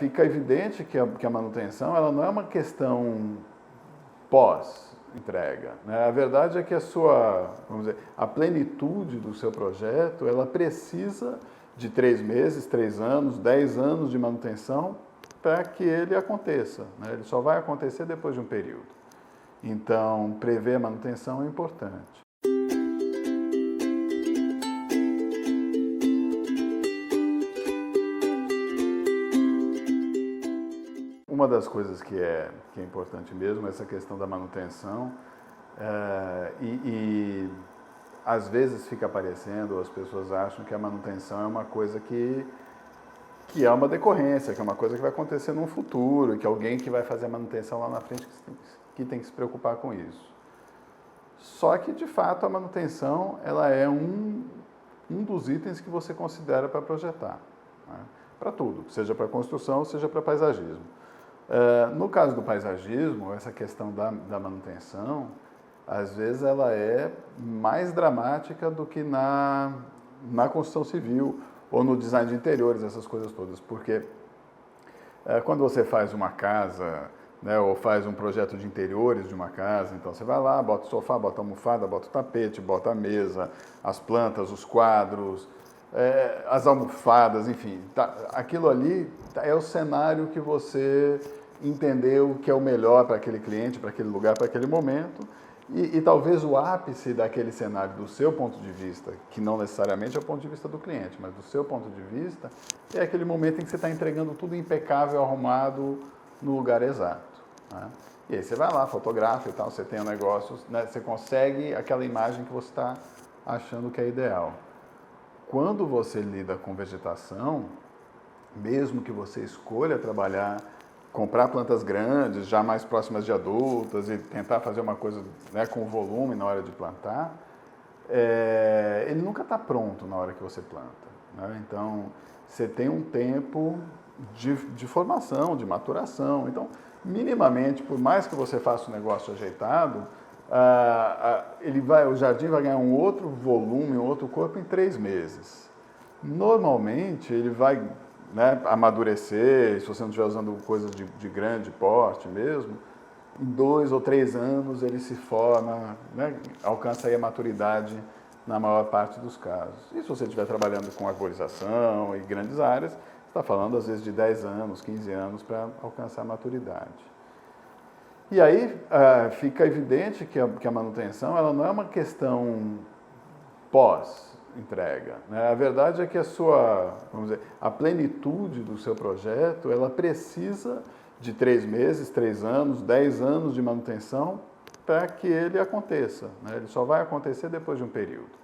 fica evidente que a manutenção ela não é uma questão pós-entrega, né? A verdade é que vamos dizer, a plenitude do seu projeto, ela precisa de 3 meses, 3 anos, 10 anos de manutenção para que ele aconteça, né? Ele só vai acontecer depois de um período. Então, prever a manutenção é importante. Uma das coisas que é importante mesmo é essa questão da manutenção às vezes fica aparecendo, as pessoas acham que a manutenção é uma coisa que é uma decorrência, que é uma coisa que vai acontecer no futuro, que alguém que vai fazer a manutenção lá na frente que tem que se preocupar com isso. Só que, de fato, a manutenção ela é um dos itens que você considera para projetar, né? Para tudo, seja para construção, seja para paisagismo. No caso do paisagismo, essa questão da manutenção, às vezes ela é mais dramática do que na construção civil ou no design de interiores, essas coisas todas, porque quando você faz uma casa, né, ou faz um projeto de interiores de uma casa, então você vai lá, bota o sofá, bota a almofada, bota o tapete, bota a mesa, as plantas, os quadros, as almofadas, enfim, aquilo ali é o cenário que você entendeu que é o melhor para aquele cliente, para aquele lugar, para aquele momento, e talvez o ápice daquele cenário, do seu ponto de vista, que não necessariamente é o ponto de vista do cliente, mas do seu ponto de vista, é aquele momento em que você está entregando tudo impecável, arrumado, no lugar exato, né? E aí você vai lá, fotografa e tal, você tem um negócio, né, você consegue aquela imagem que você está achando que é ideal. Quando você lida com vegetação, mesmo que você escolha comprar plantas grandes, já mais próximas de adultas e tentar fazer uma coisa, né, com volume na hora de plantar, ele nunca está pronto na hora que você planta, né? Então, você tem um tempo de formação, de maturação. Então, minimamente, por mais que você faça um negócio ajeitado, o jardim vai ganhar um outro volume, um outro corpo em 3 meses. Normalmente, ele vai, né, amadurecer, se você não estiver usando coisas de grande porte mesmo, em 2 ou 3 anos ele se forma, né, alcança aí a maturidade na maior parte dos casos. E se você estiver trabalhando com arborização e grandes áreas, você está falando às vezes de 10 anos, 15 anos para alcançar a maturidade. E aí fica evidente que a manutenção ela não é uma questão pós-entrega, né? A verdade é que vamos dizer, a plenitude do seu projeto, ela precisa de 3 meses, 3 anos, 10 anos de manutenção para que ele aconteça, né? Ele só vai acontecer depois de um período.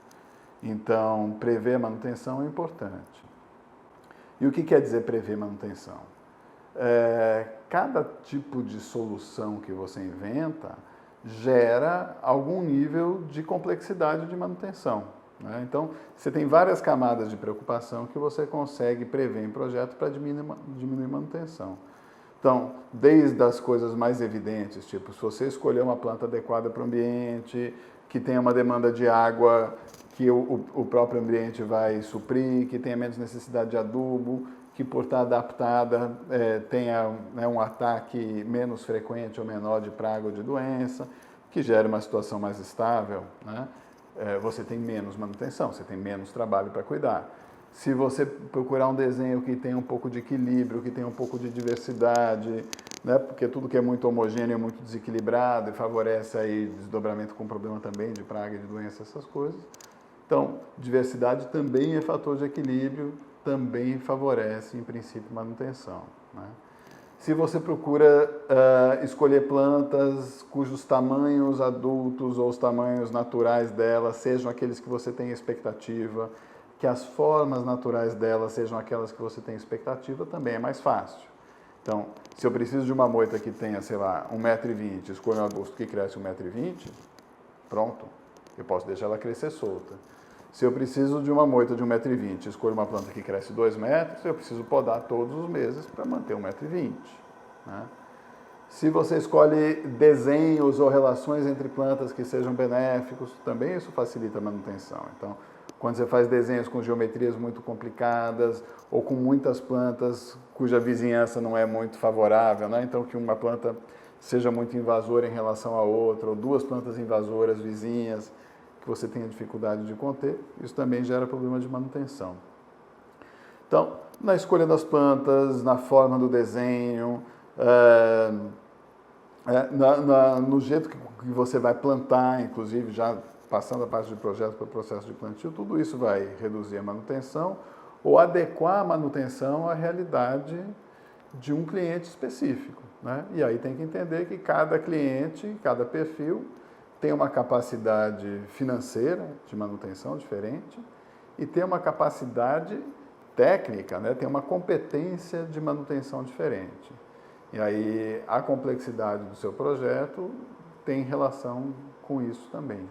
Então, prever a manutenção é importante. E o que quer dizer prever manutenção? Cada tipo de solução que você inventa gera algum nível de complexidade de manutenção, né? Então, você tem várias camadas de preocupação que você consegue prever em projeto para diminuir manutenção. Então, desde as coisas mais evidentes, tipo, se você escolher uma planta adequada para o ambiente, que tenha uma demanda de água que o próprio ambiente vai suprir, que tenha menos necessidade de adubo, que por estar adaptada tenha, né, um ataque menos frequente ou menor de praga ou de doença, que gere uma situação mais estável, né? Você tem menos manutenção, você tem menos trabalho para cuidar. Se você procurar um desenho que tenha um pouco de equilíbrio, que tenha um pouco de diversidade, né, porque tudo que é muito homogêneo é muito desequilibrado e favorece aí desdobramento com problema também de praga e de doença, essas coisas. Então, diversidade também é fator de equilíbrio, também favorece, em princípio, manutenção, né? Se você procura escolher plantas cujos tamanhos adultos ou os tamanhos naturais delas sejam aqueles que você tem expectativa, que as formas naturais delas sejam aquelas que você tem expectativa, também é mais fácil. Então, se eu preciso de uma moita que tenha, sei lá, 1,20 m, escolho um arbusto que cresce 1,20 m, pronto, eu posso deixar ela crescer solta. Se eu preciso de uma moita de 1,20 m, escolho uma planta que cresce 2 metros, eu preciso podar todos os meses para manter 1,20 m, né? Se você escolhe desenhos ou relações entre plantas que sejam benéficos, também isso facilita a manutenção. Então, Quando você faz desenhos com geometrias muito complicadas ou com muitas plantas cuja vizinhança não é muito favorável, né? Então que uma planta seja muito invasora em relação a outra, ou duas plantas invasoras vizinhas que você tenha dificuldade de conter, isso também gera problema de manutenção. Então, na escolha das plantas, na forma do desenho, no jeito que você vai plantar, inclusive já passando a parte de projeto para o processo de plantio, tudo isso vai reduzir a manutenção ou adequar a manutenção à realidade de um cliente específico, né? E aí tem que entender que cada cliente, cada perfil tem uma capacidade financeira de manutenção diferente e tem uma capacidade técnica, né? Tem uma competência de manutenção diferente. E aí a complexidade do seu projeto tem relação com isso também.